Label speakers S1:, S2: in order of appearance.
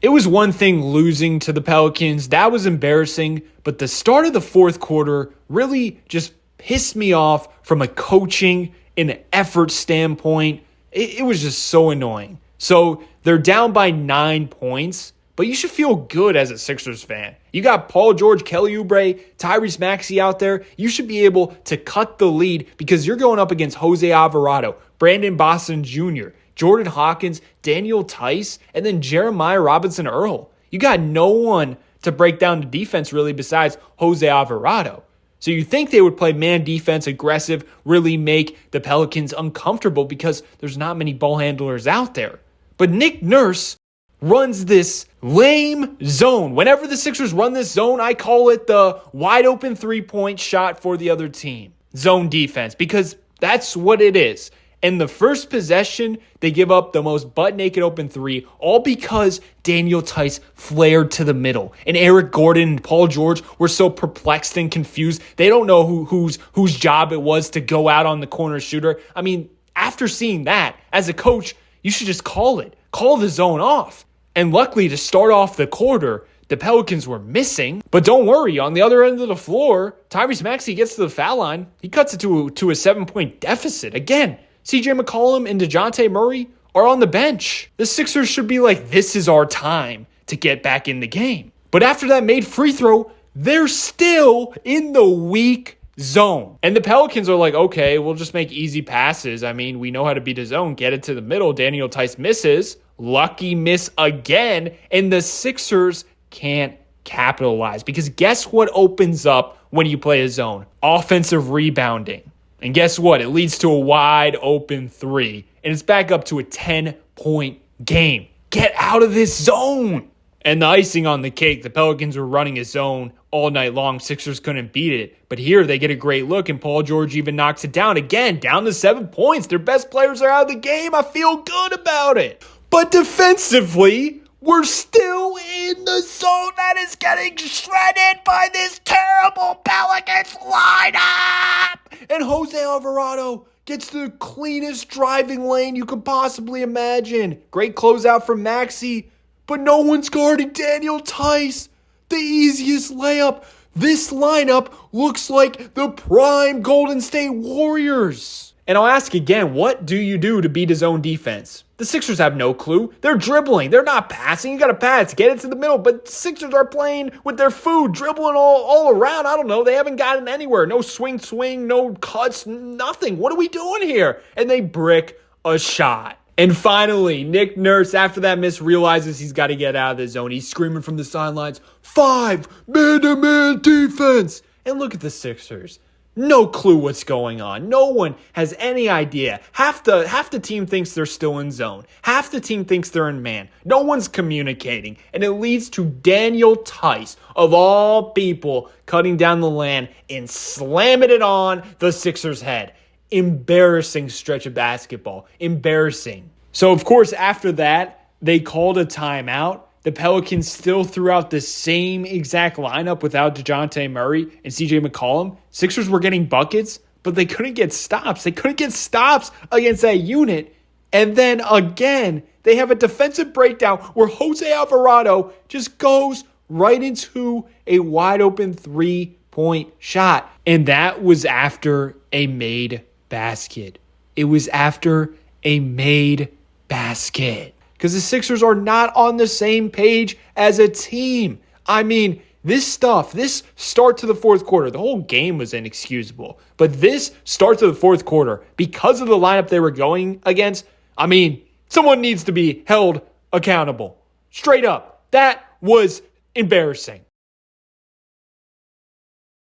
S1: It was one thing losing to the Pelicans. That was embarrassing. But the start of the fourth quarter really just pissed me off from a coaching and effort standpoint. It was just so annoying. So they're down by 9 points, but you should feel good as a Sixers fan. You got Paul George, Kelly Oubre, Tyrese Maxey out there. You should be able to cut the lead because you're going up against Jose Alvarado, Brandon Boston Jr., Jordan Hawkins, Daniel Tice, and then Jeremiah Robinson Earl. You got no one to break down the defense really besides Jose Alvarado. So you think they would play man defense, aggressive, really make the Pelicans uncomfortable because there's not many ball handlers out there. But Nick Nurse runs this lame zone. Whenever the Sixers run this zone, I call it the wide open three-point shot for the other team. Zone defense, because that's what it is. And the first possession, they give up the most butt-naked open three, all because Daniel Tice flared to the middle. And Eric Gordon and Paul George were so perplexed and confused. They don't know whose job it was to go out on the corner shooter. I mean, after seeing that, as a coach, you should just call it. Call the zone off. And luckily, to start off the quarter, the Pelicans were missing. But don't worry, on the other end of the floor, Tyrese Maxey gets to the foul line. He cuts it to a 7-point deficit. Again, CJ McCollum and DeJounte Murray are on the bench. The Sixers should be like, this is our time to get back in the game. But after that made free throw, they're still in the weak zone. And the Pelicans are like, okay, we'll just make easy passes. I mean, we know how to beat a zone. Get it to the middle. Daniel Tice misses. Lucky miss again. And the Sixers can't capitalize. Because guess what opens up when you play a zone? Offensive rebounding. And guess what? It leads to a wide open three. And it's back up to a 10-point game. Get out of this zone. And the icing on the cake, the Pelicans were running a zone all night long. Sixers couldn't beat it. But here they get a great look, and Paul George even knocks it down. Again, down to 7 points. Their best players are out of the game. I feel good about it. But defensively, we're still in the zone that is getting shredded by this terrible Pelicans lineup. And Jose Alvarado gets the cleanest driving lane you could possibly imagine. Great closeout from Maxey, but no one's guarding Daniel Tice. The easiest layup. This lineup looks like the prime Golden State Warriors. And I'll ask again, what do you do to beat a zone defense? The Sixers have no clue. They're dribbling. They're not passing. You got to pass. Get it to the middle. But Sixers are playing with their food, dribbling all around. I don't know. They haven't gotten anywhere. No swing, no cuts, nothing. What are we doing here? And they brick a shot. And finally, Nick Nurse, after that miss, realizes he's got to get out of the zone. He's screaming from the sidelines, 5 man-to-man defense. And look at the Sixers. No clue what's going on. No one has any idea. Half the team thinks they're still in zone. Half the team thinks they're in man. No one's communicating. And it leads to Daniel Tice, of all people, cutting down the lane and slamming it on the Sixers' head. Embarrassing stretch of basketball. Embarrassing. So, of course, after that, they called a timeout. The Pelicans still threw out the same exact lineup without DeJounte Murray and CJ McCollum. Sixers were getting buckets, but they couldn't get stops. They couldn't get stops against that unit. And then again, they have a defensive breakdown where Jose Alvarado just goes right into a wide open 3-point shot. And that was after a made basket. It was after a made basket. Because the Sixers are not on the same page as a team. I mean, this start to the fourth quarter, the whole game was inexcusable. But this start to the fourth quarter, because of the lineup they were going against, I mean, someone needs to be held accountable. Straight up. That was embarrassing.